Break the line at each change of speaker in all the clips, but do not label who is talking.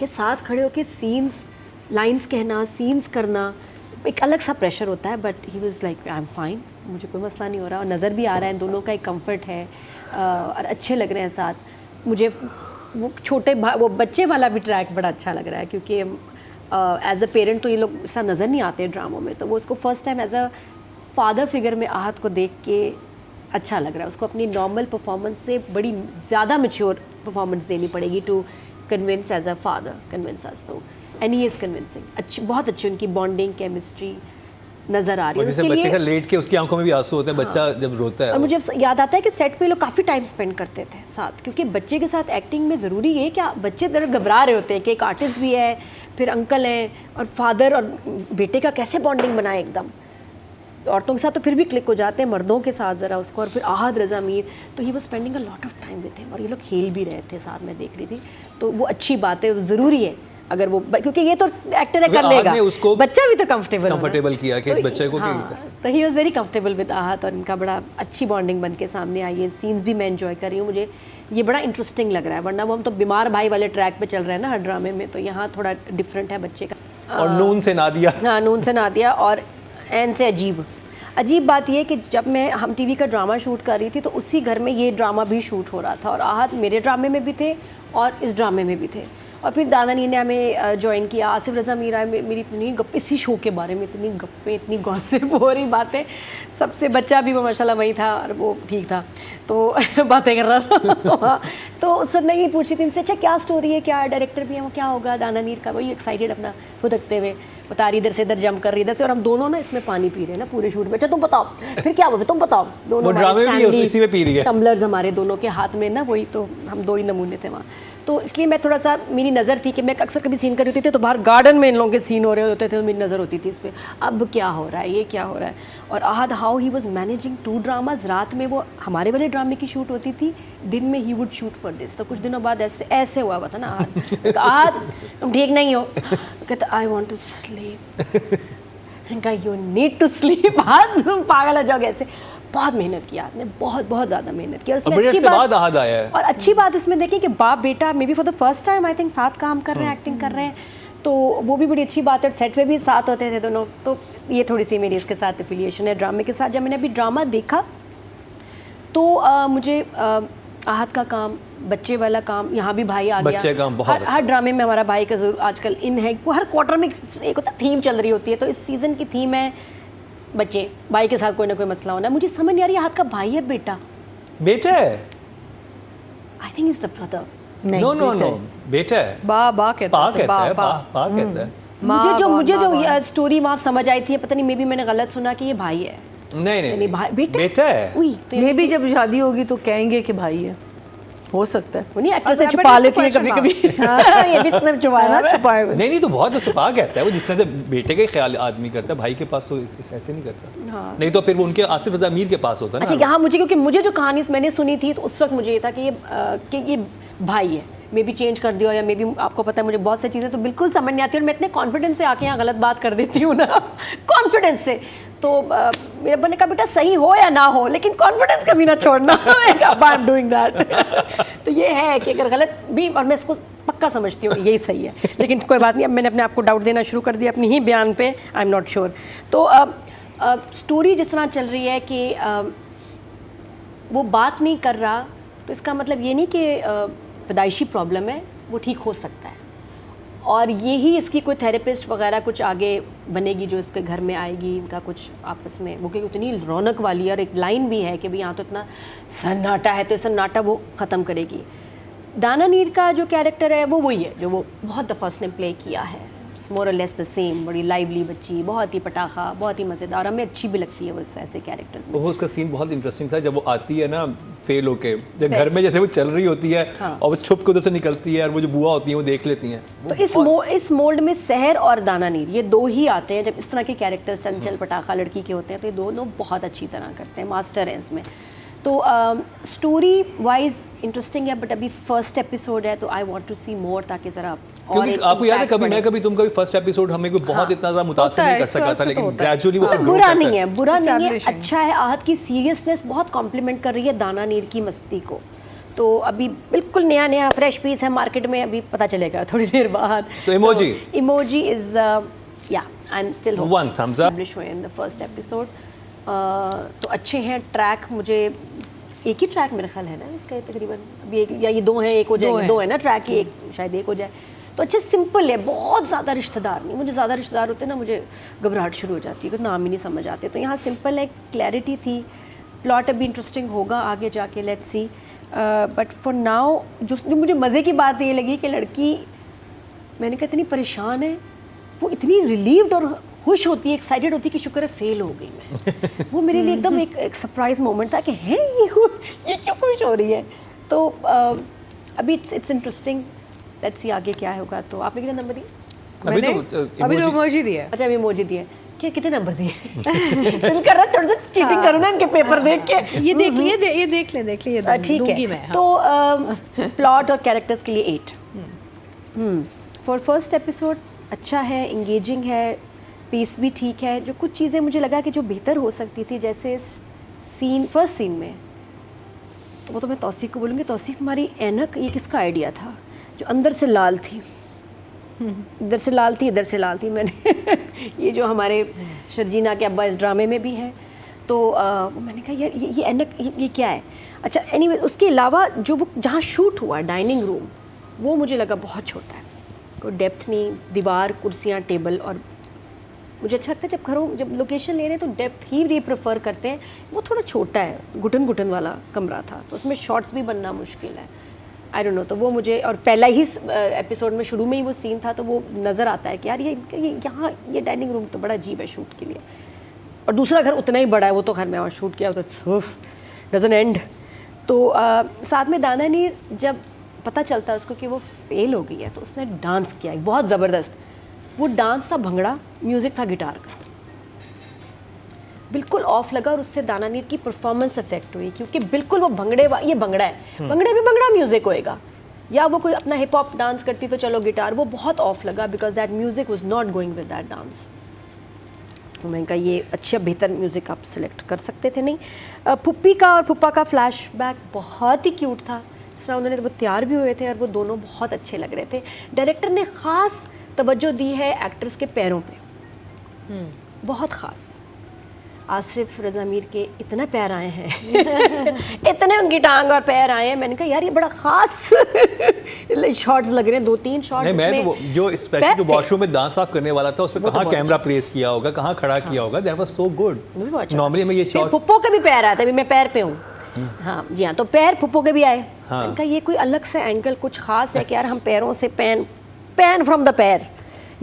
के साथ खड़े होकर सीन्स, लाइंस कहना, सीन्स करना, एक अलग सा प्रेशर होता है, but he was like I am fine, मुझे कोई मसला नहीं हो रहा, और नज़र भी आ रहा है, दोनों का एक कंफर्ट है और अच्छे लग रहे हैं साथ। मुझे वो वो बच्चे वाला भी ट्रैक बड़ा अच्छा लग रहा है, क्योंकि एज अ पेरेंट तो ये लोग ऐसा नज़र नहीं आते ड्रामों में, तो वो उसको first time as a father figure में आहत को देख के अच्छा लग रहा है। उसको अपनी नॉर्मल परफॉर्मेंस से बड़ी ज़्यादा मैच्योर परफॉर्मेंस देनी पड़ेगी to convince as a father, convince us. तो एंड ही इज़ कन्विंसिंग, अच्छी, बहुत अच्छी उनकी बॉन्डिंग, केमिस्ट्री नज़र आ रही है।
जैसे बच्चे का लेट के उसकी आंखों में भी आंसू होते हैं, बच्चा जब रोता है।
और मुझे याद आता है कि सेट पे लोग काफ़ी टाइम स्पेंड करते थे साथ, क्योंकि बच्चे के साथ एक्टिंग में ज़रूरी है कि बच्चे जरा घबरा रहे होते हैं कि एक आर्टिस्ट भी है, फिर अंकल हैं, और फादर और बेटे का कैसे बॉन्डिंग बनाए एकदम। औरतों के साथ तो फिर भी क्लिक हो जाते हैं, मर्दों के साथ ज़रा उसको। और फिर आहद रज़ा मीर, तो he was spending a lot of time with him, और ये लोग खेल भी रहे थे साथ, मैं देख रही थी, तो वो अच्छी बात है, ज़रूरी है अगर वो, क्योंकि ये तो एक्टर है, कर लेगा,
उसको
बच्चा भी तो कंफर्टेबल
किया कि इस बच्चे को क्या कर सकते।
तो he was very comfortable with आहत, और इनका बड़ा अच्छी बॉन्डिंग बन के सामने आई है। सीन्स भी मैं एंजॉय कर रही हूँ, मुझे ये बड़ा इंटरेस्टिंग लग रहा है, वरना वो हम तो बीमार भाई वाले ट्रैक पे चल रहे हैं ना हर ड्रामे में, तो यहाँ थोड़ा डिफरेंट है बच्चे का।
और नून से नादिया,
हाँ, नून से नादिया, और एन से अजीब बात ये कि जब मैं हम टीवी का ड्रामा शूट कर रही थी, तो उसी घर में ये ड्रामा भी शूट हो रहा था, और आहत मेरे ड्रामे में भी थे और इस ड्रामे में भी थे। और फिर दादा नी ने हमें ज्वाइन किया, आसिफ रज़ा मीरा, मेरी इतनी गप इसी शो के बारे में, इतनी गप्पे, इतनी गॉसिप हो रही बातें, सबसे बच्चा भी वो माशाल्लाह वही था, और वो ठीक था, तो बातें कर रहा था तो उस समय ये पूछ रही थी इनसे, अच्छा क्या स्टोरी है, क्या डायरेक्टर भी है, वो क्या होगा दाना नीर का, वही एक्साइटेड अपना फुदकते हुए बता रही, इधर से इधर जंप कर रही, इधर से, और हम दोनों ना इसमें पानी पी रहे हैं ना पूरे शूट में। अच्छा तुम बताओ फिर क्या हुआ, तुम बताओ। दोनों
इसी में पी रही है,
टम्बलर्स हमारे दोनों के हाथ में ना, वही तो हम दो ही नमूने थे वहाँ। तो इसलिए मैं थोड़ा सा, मेरी नज़र थी कि मैं अक्सर कभी सीन कर रही होती थी, तो बाहर गार्डन में इन लोगों के सीन हो रहे होते थे, तो मेरी नज़र होती थी इस पर, अब क्या हो रहा है, ये क्या हो रहा है। और Ahad how he was managing 2 dramas, रात में वो हमारे वाले ड्रामे की शूट होती थी, दिन में he would shoot for this. तो कुछ दिनों बाद ऐसे हुआ था ना, आहद तुम ठीक नहीं हो, कहते I want to sleep, you need to sleep, Ahad तुम पागल हो जाओगे ऐसे। बहुत मेहनत किया आपने, बहुत ज़्यादा मेहनत की, और इसमें अच्छी बात आया है। और अच्छी बात इसमें देखिए कि बाप बेटा may be for the first time I think साथ काम कर रहे हैं, एक्टिंग कर रहे हैं, तो वो भी बड़ी अच्छी बात है। सेट पे भी साथ होते थे दोनों, तो ये थोड़ी सी मेरी इसके साथ एफिलिएशन है ड्रामे के साथ। जब मैंने अभी ड्रामा देखा तो मुझे आहत का काम, बच्चे वाला काम, यहाँ भी भाई आ गया, हर ड्रामे में हमारा भाई का जरूर आजकल इन है, वो हर क्वार्टर में एक होता थीम चल रही होती है, तो इस सीज़न की थीम है बच्चे, भाई के साथ कोई ना कोई मसला होना। मुझे समझ नहीं आ रही, आहत का भाई है बेटा है, I think is the brother.
No बेटा है,
बा कहता
है।
मुझे जो ये स्टोरी वहाँ समझ आई थी, पता नहीं मे बी मैंने गलत सुना कि ये भाई है।
नहीं
भाई
बेटा है।
मे बी जब शादी होगी तो कहेंगे कि भाई है, हो सकता है।
वो नहीं एक्टर से छुपा लेती है कभी-कभी, ये भी इसने छुपाया ना, छुपाए हुए।
नहीं तो बहुत छुपा कहता है वो, जिस तरह से बेटे का ख्याल आदमी करता है, भाई के पास तो ऐसे नहीं करता।
हाँ।
नहीं तो फिर वो उनके आसिफ रज़ा मीर के पास होता है ना।
अच्छा यहाँ मुझे, क्योंकि मुझे जो कहानी मैंने सुनी थी, तो उस वक्त मुझे ये था कि ये भाई है, मे बी चेंज कर दिया, या मे बी आपको पता है मुझे बहुत सी चीज़ें तो बिल्कुल समझ नहीं आती, और मैं इतने कॉन्फिडेंस से आके यहाँ गलत बात कर देती हूँ ना, कॉन्फिडेंस से। तो मेरे बने का बेटा सही हो या ना हो, लेकिन कॉन्फिडेंस कभी ना छोड़ना, आई एम डूइंग दैट। तो ये है कि अगर गलत भी, और मैं इसको पक्का समझती हूँ यही सही है, लेकिन कोई बात नहीं, अब मैंने अपने आप को डाउट देना शुरू कर दिया अपनी ही बयान पे, आई एम नॉट श्योर। तो स्टोरी जिस तरह चल रही है कि वो बात नहीं कर रहा, तो इसका मतलब ये नहीं कि पैदाइशी प्रॉब्लम है, वो ठीक हो सकता है, और यही इसकी कोई थेरेपिस्ट वगैरह कुछ आगे बनेगी जो इसके घर में आएगी, इनका कुछ आपस में, वो क्योंकि उतनी रौनक वाली, और एक लाइन भी है कि भाई यहाँ तो इतना सन्नाटा है, तो सन्नाटा वो ख़त्म करेगी। दाना नीर का जो कैरेक्टर है वो वही है जो वो बहुत दफ़ा उसने प्ले किया है, मोर और लेस द सेम, बड़ी लाइवली बच्ची, बहुत ही पटाखा, बहुत ही मज़ेदार, हमें अच्छी भी लगती है वो ऐसे कैरेक्टर्स में।
वो उसका सीन बहुत इंटरेस्टिंग था जब वो आती है ना फेल होके, जब घर में जैसे वो चल रही होती है, हाँ। और वो छुप के उधर से निकलती है, और वो जो बुआ होती है वो देख लेती हैं।
तो इस मोल्ड में सहर और दाना नीर ये दो ही आते हैं, जब इस तरह के कैरेक्टर्स चंचल पटाखा लड़की के होते हैं, तो ये दोनों बहुत अच्छी तरह करते हैं, मास्टर हैं इसमें। तो स्टोरी वाइज इंटरेस्टिंग है, बट अभी फर्स्ट एपिसोड है, तो आई वांट टू सी मोर, ताकि ज़रा,
क्योंकि आपको याद है कभी तुम कभी फर्स्ट एपिसोड हमें कोई बहुत इतना ज़्यादा मुतासिर नहीं कर सका था, लेकिन ग्रेजुअली वो
बुरा नहीं है, अच्छा है। आहत की सीरियसनेस बहुत कॉम्प्लीमेंट कर रही है दाना नीर की मस्ती को, तो अभी बिल्कुल नया नया फ्रेश पीस है मार्केट में, अभी पता चलेगा थोड़ी देर बाद।
तो emoji
is yeah I am still
one thumbs up
publish हुए इन द फर्स्ट एपिसोड। तो अच्छे हैं ट्रैक, मुझे एक ही ट्रैक मेरा ख्याल है ना इसका तकरीबन, अभी एक या ये दो हैं, एक हो जाएगा, दो है ना ट्रैक ही, एक शायद एक हो जाए। तो अच्छे सिंपल है, बहुत ज़्यादा रिश्तेदार नहीं, मुझे ज़्यादा रिश्तेदार होते ना मुझे घबराहट शुरू हो जाती है, कुछ नाम ही नहीं समझ आते। तो यहाँ सिंपल है, क्लैरिटी थी, प्लॉट अभी इंटरेस्टिंग होगा आगे जाके, let's see. But for now जो मुझे मज़े की बात ये लगी कि लड़की, मैंने कहा इतनी परेशान है, वो इतनी रिलीव्ड और खुश होती है, एक्साइटेड होती है कि शुक्र है फेल हो गई मैं। वो मेरे लिए एकदम एक सरप्राइज मोमेंट था कि हैं ये क्यों खुश हो रही है। तो अभी इट्स इंटरेस्टिंग, लेट्स सी आगे क्या होगा। तो आपने कितने नंबर दिए?
अभी तो इमोजी दिया।
अच्छा अभी इमोजी दिए, क्या कितने नंबर दिए? दिल कर रहा है थोड़ा सा चीटिंग करो ना इनके पेपर देख के।
ये देख लिए, ये देख ले
ठीक है।
मैं, हाँ।
तो प्लॉट और कैरेक्टर्स के लिए 8 फॉर फर्स्ट एपिसोड अच्छा है, इंगेजिंग है, पेस भी ठीक है। जो कुछ चीज़ें मुझे लगा कि जो बेहतर हो सकती थी, जैसे सीन फर्स्ट सीन में, तो वो तो मैं तौसीफ को बोलूँगी, तौसीफ तुम्हारी ऐनक ये किसका आइडिया था जो अंदर से लाल थी, इधर से लाल थी, इधर से लाल थी। मैंने ये जो हमारे शर्जीना के अब्बा इस ड्रामे में भी है, तो मैंने कहा यार ये ऐनक ये क्या है। अच्छा एनीवे, उसके अलावा जो वो जहाँ शूट हुआ डाइनिंग रूम, वो मुझे लगा बहुत छोटा है, कोई डेप्थ नहीं, दीवार, कुर्सियाँ, टेबल। और मुझे अच्छा लगता है जब घरों जब लोकेशन ले रहे हैं तो डेप्थ ही प्रेफर करते हैं। वो थोड़ा छोटा है, घुटन घुटन वाला कमरा था, तो उसमें शॉट्स भी बनना मुश्किल है। आई डोंट नो, तो वो मुझे, और पहला ही एपिसोड में शुरू में ही वो सीन था, तो वो नज़र आता है कि यार ये यहाँ ये डाइनिंग रूम तो बड़ा अजीब है शूट के लिए। और दूसरा घर उतना ही बड़ा है, वो तो घर में वहाँ शूट किया, तो डजन एंड। तो साथ में दाना नीर, जब पता चलता है उसको कि वो फेल हो गई है, तो उसने डांस किया बहुत ज़बरदस्त। वो डांस था भंगड़ा, म्यूज़िक था गिटार का, बिल्कुल ऑफ लगा, और उससे दाना नीर की परफॉर्मेंस इफेक्ट हुई, क्योंकि बिल्कुल वो ये भंगड़ा है, भंगड़े में भंगड़ा म्यूज़िक होएगा, या वो कोई अपना हिप हॉप डांस करती तो चलो गिटार, वो बहुत ऑफ लगा, because that music was not going with that dance. तो मैंने कहा ये अच्छा बेहतर म्यूज़िक आप सिलेक्ट कर सकते थे। नहीं, पुप्पी का और पुप्पा का फ्लैशबैक बहुत ही क्यूट था, जिस तरह उन्होंने वो तैयार भी हुए थे और वो दोनों बहुत अच्छे लग रहे थे। डायरेक्टर ने ख़ास तवज्जो दी है एक्टर्स के पैरों पे, बहुत ख़ास। आसिफ रज़ा मीर के इतने पैर आए हैं इतने उनकी टांग और पैर आए हैं, मैंने कहा यार ये बड़ा ख़ास शॉट्स लग रहे हैं, 2-3 शॉट।
नहीं, मैं तो जो स्पेशली जो वॉशरूम में दांत साफ करने वाला था, उस पर कहाँ कैमरा प्लेस किया होगा, कहाँ खड़ा किया होगा, that was so good. Normally मैं ये शॉट्स,
पुप्पो के भी पैर आते, अभी मैं पैर पे हूँ। हाँ जी हाँ, तो पैर पुप्पो के भी आए। मैंने कहा ये कोई अलग से एंगल कुछ खास है कि यार हम पैरों से पैन फ्रॉम द पैर,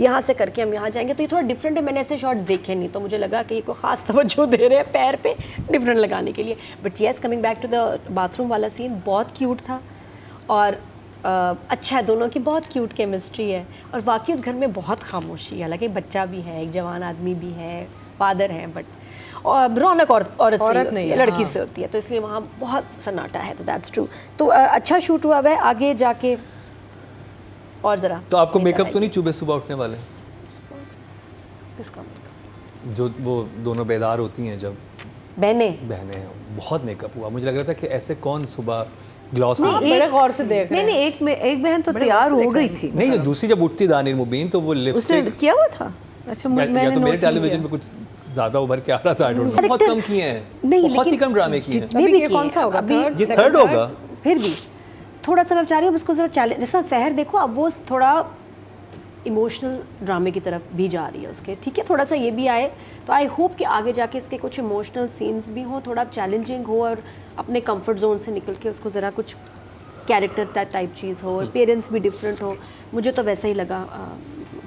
यहाँ से करके हम यहाँ जाएंगे, तो ये थोड़ा डिफरेंट है। मैंने ऐसे शॉट देखे नहीं, तो मुझे लगा कि ये कोई ख़ास तवज्जो दे रहे हैं पैर पे डिफरेंट लगाने के लिए। But yes, coming back to the bathroom वाला सीन, बहुत क्यूट था, और अच्छा है, दोनों की बहुत क्यूट केमिस्ट्री है। और वाकई इस घर में बहुत खामोशी है, हालांकि बच्चा भी है, एक जवान आदमी भी है, फादर हैं, बट और रौनक औरत नहीं, लड़की से होती है, तो इसलिए वहाँ बहुत सन्नाटा है। तो दैट्स ट्रू। तो अच्छा शूट हुआ है, आगे जाके और ज़रा।
तो आपको मेकअप तो नहीं चुभे सुबह उठने वाले?
किसका?
जो वो दोनों बेदार होती हैं, जब बहनें, बहुत मेकअप हुआ। मुझे लग रहा था कि ऐसे कौन सुबह ग्लॉस
बड़े गौर से देख रहे हैं।
नहीं, एक बहन तो तैयार हो गई थी।
नहीं, जो दूसरी जब उठती दानिर मुबीन, तो वो
उसने
लिपस्टिक
किया हुआ था। अच्छा, मैंने
तो मेरे टेलीविजन पे कुछ ज्यादा उभर के आ रहा था, आई डोंट नो। बहुत कम किए हैं, बहुत ही कम ड्रामे किए हैं।
अभी ये कौन सा होगा?
ये थर्ड होगा।
फिर भी थोड़ा सा मैं चाह रही हूँ उसको ज़रा चैलेंज, जैसा शहर देखो, अब वो थोड़ा इमोशनल ड्रामे की तरफ भी जा रही है उसके, ठीक है, थोड़ा सा ये भी आए, तो आई होप कि आगे जाके इसके कुछ इमोशनल सीन्स भी हों, थोड़ा चैलेंजिंग हो, और अपने कंफर्ट जोन से निकल के उसको ज़रा कुछ कैरेक्टर टाइप चीज़ हो, और पेरेंट्स भी डिफरेंट हो। मुझे तो वैसा ही लगा।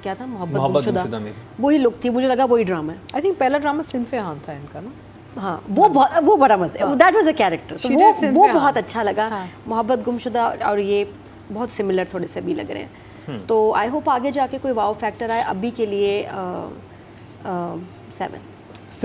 क्या था, मोहब्बत गुमशुदा, वही लुक थी, मुझे लगा वही ड्रामा है।
आई थिंक पहला ड्रामा सिनफे आम था इनका ना।
हाँ, वो बड़ा मज़ा, दैट वाज अ कैरेक्टर, तो वो बहुत अच्छा लगा। मोहब्बत गुमशुदा और ये बहुत सिमिलर थोड़े से भी लग रहे हैं। तो आई होप आगे जाके कोई वाव फैक्टर आए। अभी के लिए 7